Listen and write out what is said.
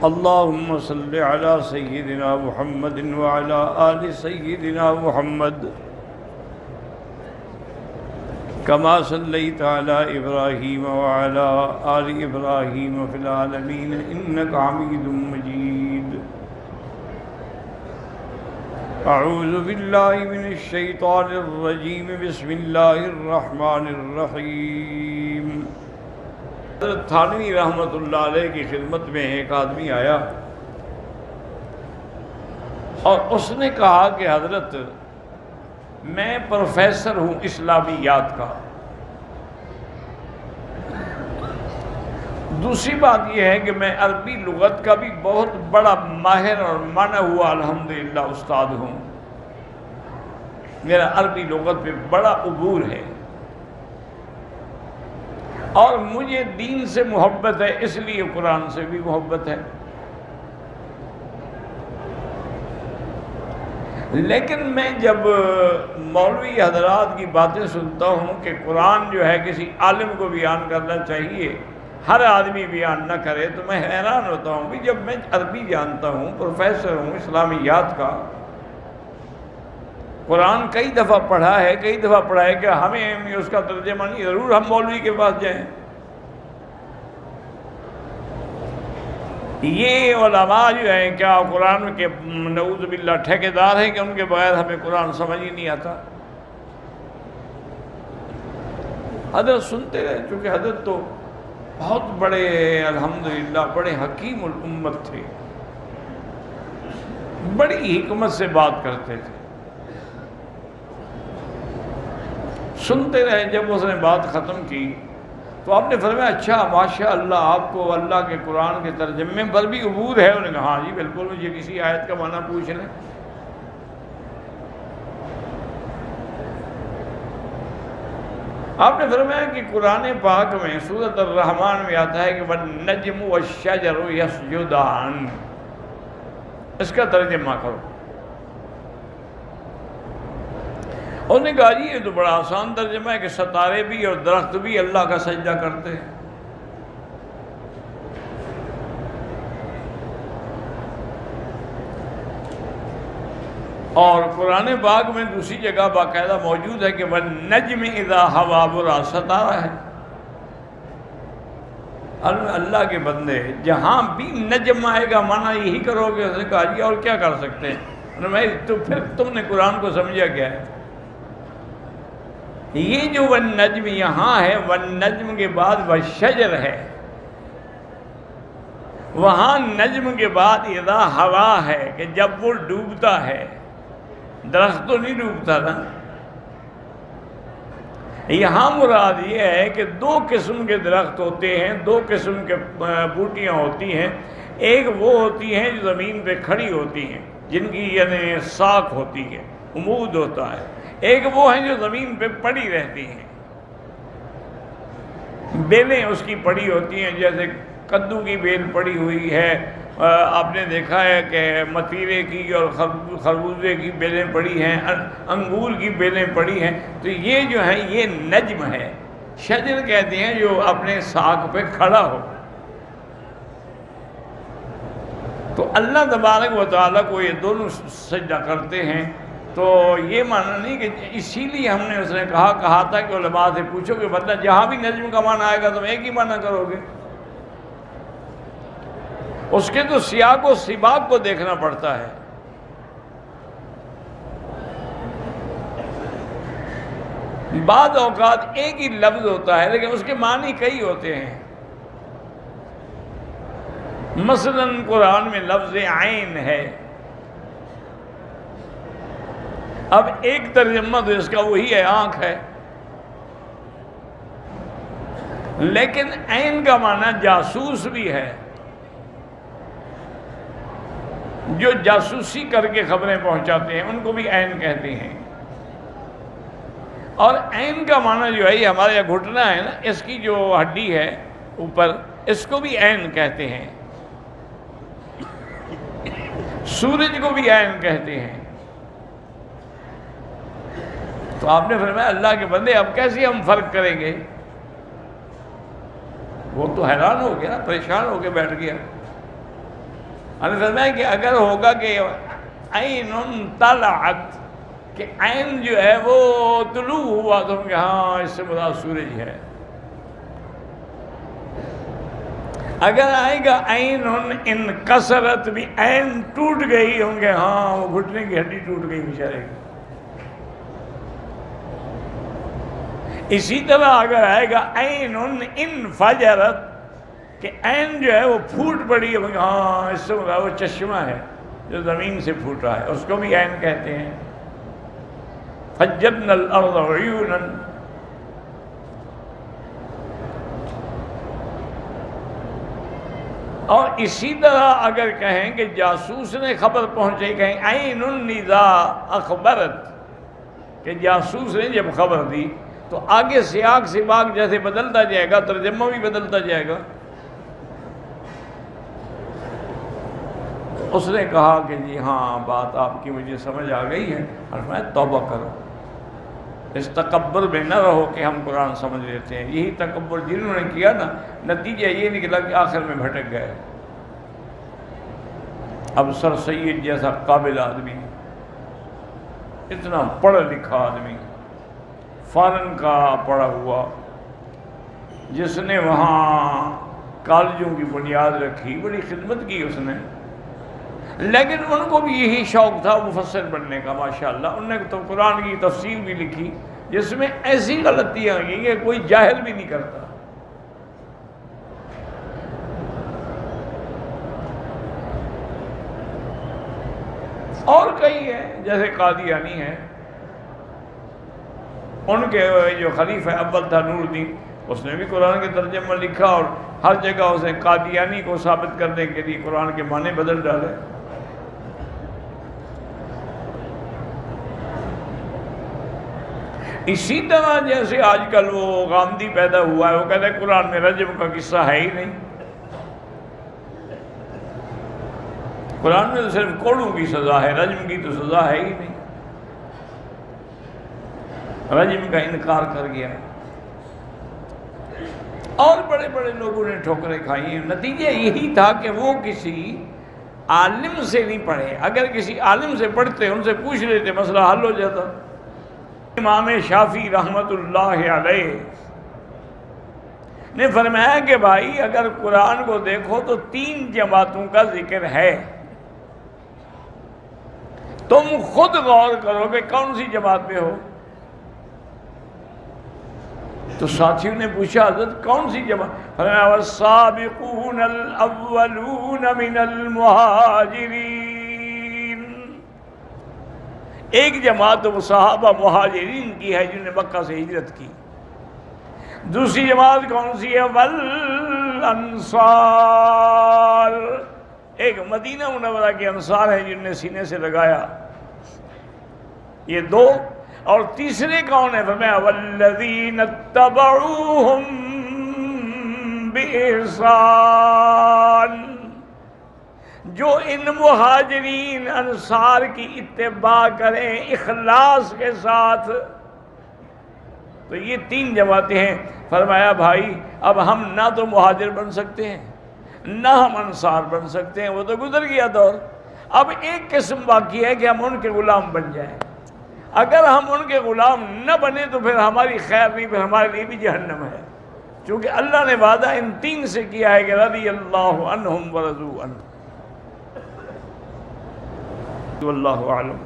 اللهم صل على سيدنا محمد وعلى آل سيدنا محمد كما صليت على إبراهيم وعلى آل إبراهيم في العالمين إنك حميد مجيد. أعوذ بالله من الشيطان الرجيم. بسم الله الرحمن الرحيم. حضرت تھانوی رحمۃ اللہ علیہ کی خدمت میں ایک آدمی آیا اور اس نے کہا کہ حضرت میں پروفیسر ہوں اسلامیات کا. دوسری بات یہ ہے کہ میں عربی لغت کا بھی بہت بڑا ماہر اور مانا ہوا الحمدللہ استاد ہوں. میرا عربی لغت پہ بڑا عبور ہے اور مجھے دین سے محبت ہے، اس لیے قرآن سے بھی محبت ہے. لیکن میں جب مولوی حضرات کی باتیں سنتا ہوں کہ قرآن جو ہے کسی عالم کو بیان کرنا چاہیے، ہر آدمی بیان نہ کرے، تو میں حیران ہوتا ہوں کہ جب میں عربی جانتا ہوں، پروفیسر ہوں اسلامیات کا، قرآن کئی دفعہ پڑھا ہے کہ ہمیں اس کا ترجمہ نہیں، ضرور ہم مولوی کے پاس جائیں. یہ علماء جو ہیں کیا قرآن کے نعوذ باللہ ٹھیکیدار ہیں کہ ان کے بغیر ہمیں قرآن سمجھ ہی نہیں آتا. حضرت سنتے رہے، چونکہ حضرت تو بہت بڑے الحمدللہ بڑے حکیم الامت تھے، بڑی حکمت سے بات کرتے تھے. سنتے رہے. جب اس نے بات ختم کی تو آپ نے فرمایا اچھا ماشاء اللہ آپ کو اللہ کے قرآن کے ترجمے پر بھی عبور ہے؟ انہوں نے کہا ہاں جی بالکل، مجھے کسی آیت کا معنی پوچھ لیں. آپ نے فرمایا کہ قرآن پاک میں سورۃ الرحمن میں آتا ہے کہ وَالنَّجْمُ وَالشَّجَرُ يَسْجُدَانِ، اس کا ترجمہ کرو. انہوں نے کہا جی یہ تو بڑا آسان ترجمہ ہے کہ ستارے بھی اور درخت بھی اللہ کا سجدہ کرتے ہیں. اور قرآن پاک میں دوسری جگہ باقاعدہ موجود ہے کہ وَالنَّجْمِ إِذَا هَوَىٰ بُرَا، ستارہ ہے. اللہ کے بندے جہاں بھی نجم آئے گا معنی یہی کرو گے. اس نے کہا جی اور کیا کر سکتے ہیں؟ تو پھر تم نے قرآن کو سمجھا کیا ہے؟ یہ جو والنجم یہاں ہے، والنجم کے بعد والشجر ہے، وہاں نجم کے بعد اذا ہوا ہے کہ جب وہ ڈوبتا ہے. درخت تو نہیں ڈوبتا نا. یہاں مراد یہ ہے کہ دو قسم کے درخت ہوتے ہیں، دو قسم کے بوٹیاں ہوتی ہیں. ایک وہ ہوتی ہیں جو زمین پہ کھڑی ہوتی ہیں، جن کی یعنی ساکھ ہوتی ہے، عمود ہوتا ہے. ایک وہ ہیں جو زمین پہ پڑی رہتی ہیں، بیلیں اس کی پڑی ہوتی ہیں. جیسے کدو کی بیل پڑی ہوئی ہے، آپ نے دیکھا ہے کہ متیرے کی اور خربوزے کی بیلیں پڑی ہیں، انگور کی بیلیں پڑی ہیں. تو یہ جو ہے یہ نجم ہے. شجر کہتے ہیں جو اپنے ساکھ پہ کھڑا ہو. تو اللہ تبارک و تعالیٰ کو یہ دونوں سجدہ کرتے ہیں. تو یہ معنی نہیں کہ اسی لیے ہم نے اس نے کہا تھا کہ علماء سے پوچھو کہ مطلب جہاں بھی نجم کا معنی آئے گا تم ایک ہی معنی کرو گے. اس کے تو سیاق و سباق کو دیکھنا پڑتا ہے. بعض اوقات ایک ہی لفظ ہوتا ہے لیکن اس کے معنی کئی ہوتے ہیں. مثلا قرآن میں لفظ عین ہے. اب ایک ترجمہ تو اس کا وہی ہے آنکھ ہے، لیکن عین کا معنی جاسوس بھی ہے، جو جاسوسی کر کے خبریں پہنچاتے ہیں ان کو بھی عین کہتے ہیں. اور عین کا معنی جو ہے یہ ہمارے یہاں گھٹنا ہے نا، اس کی جو ہڈی ہے اوپر، اس کو بھی عین کہتے ہیں. سورج کو بھی عین کہتے ہیں. تو آپ نے فرمایا اللہ کے بندے اب کیسے ہم فرق کریں گے؟ وہ تو حیران ہو گیا، پریشان ہو کے بیٹھ گیا. ہمیں فرمایا کہ اگر ہوگا کہ عین طلعت، کہ عین جو ہے وہ طلوع ہوا تو ہم کہ ہاں اس سے مراد سورج ہے. اگر آئے گا عین انکسرت، بھی عین ٹوٹ گئی، ہوں گے ہاں وہ گھٹنے کی ہڈی ٹوٹ گئی بیچارے کی. اسی طرح اگر آئے گا عین انفجرت، کہ عین جو ہے وہ پھوٹ پڑی، ہوں گے ہاں اس سے مراد وہ چشمہ ہے جو زمین سے پھوٹا ہے، اس کو بھی عین کہتے ہیں. فجرنا الارض عیونا. اور اسی طرح اگر کہیں کہ جاسوس نے خبر پہنچائی، کہیں عین النذا اخبرت، کہ جاسوس نے جب خبر دی تو آگے سیاق سباق جیسے بدلتا جائے گا، ترجمہ بھی بدلتا جائے گا. اس نے کہا کہ جی ہاں بات آپ کی مجھے سمجھ آ گئی ہے، اور میں توبہ کروں، اس تکبر میں نہ رہو کہ ہم قرآن سمجھ لیتے ہیں. یہی تکبر جنہوں نے کیا نا، نتیجہ یہ نکلا کہ آخر میں بھٹک گئے. اب سر سید جیسا قابل آدمی، اتنا پڑھا لکھا آدمی، فارن کا پڑھا ہوا، جس نے وہاں کالجوں کی بنیاد رکھی، بڑی خدمت کی اس نے، لیکن ان کو بھی یہی شوق تھا مفسر بننے کا. ماشاءاللہ انہوں نے تو قرآن کی تفسیر بھی لکھی جس میں ایسی غلطیاں ہیں کہ کوئی جاہل بھی نہیں کرتا. اور کئی ہیں جیسے قادیانی ہیں، ان کے جو خلیفہ اول تھا نور الدین، اس نے بھی قرآن کے ترجمہ لکھا، اور ہر جگہ اسے قادیانی کو ثابت کرنے کے لیے قرآن کے معنی بدل ڈالے. اسی طرح جیسے آج کل وہ غامدی پیدا ہوا ہے، وہ کہتے ہیں قرآن میں رجم کا قصہ ہے ہی نہیں، قرآن میں تو صرف کوڑوں کی سزا ہے، رجم کی تو سزا ہے ہی نہیں. رجم کا انکار کر گیا. اور بڑے بڑے لوگوں نے ٹھوکریں کھائی ہیں. نتیجہ یہی تھا کہ وہ کسی عالم سے نہیں پڑھے. اگر کسی عالم سے پڑھتے، ان سے پوچھ لیتے، مسئلہ حل ہو جاتا. امام شافعی رحمت اللہ علیہ نے فرمایا کہ بھائی اگر قرآن کو دیکھو تو 3 جماعتوں کا ذکر ہے، تم خود غور کرو کہ کون سی جماعت میں ہو. تو ساتھیوں نے پوچھا حضرت کون سی جماعت؟ فرمایا والسابقون الاولون من المہاجرین. ایک جماعت وہ صحابہ مہاجرین کی ہے جنہوں نے مکہ سے ہجرت کی. دوسری جماعت کون سی ہے؟ والانصار. ایک مدینہ منورہ کے انصار ہیں جنہوں نے سینے سے لگایا. یہ 2. اور تیسرے کون ہے؟ فرمایا والذین اتبعوہم بإحسان. جو ان مہاجرین انصار کی اتباع کریں اخلاص کے ساتھ. تو یہ 3 جماعتیں ہیں. فرمایا بھائی اب ہم نہ تو مہاجر بن سکتے ہیں نہ ہم انصار بن سکتے ہیں، وہ تو گزر گیا دور. اب ایک قسم باقی ہے کہ ہم ان کے غلام بن جائیں. اگر ہم ان کے غلام نہ بنے تو پھر ہماری خیر نہیں، پھر ہمارے لیے بھی جہنم ہے. چونکہ اللہ نے وعدہ ان 3 سے کیا ہے کہ رضی اللہ عنہم ورضوا عنہ. واللہ اعلم.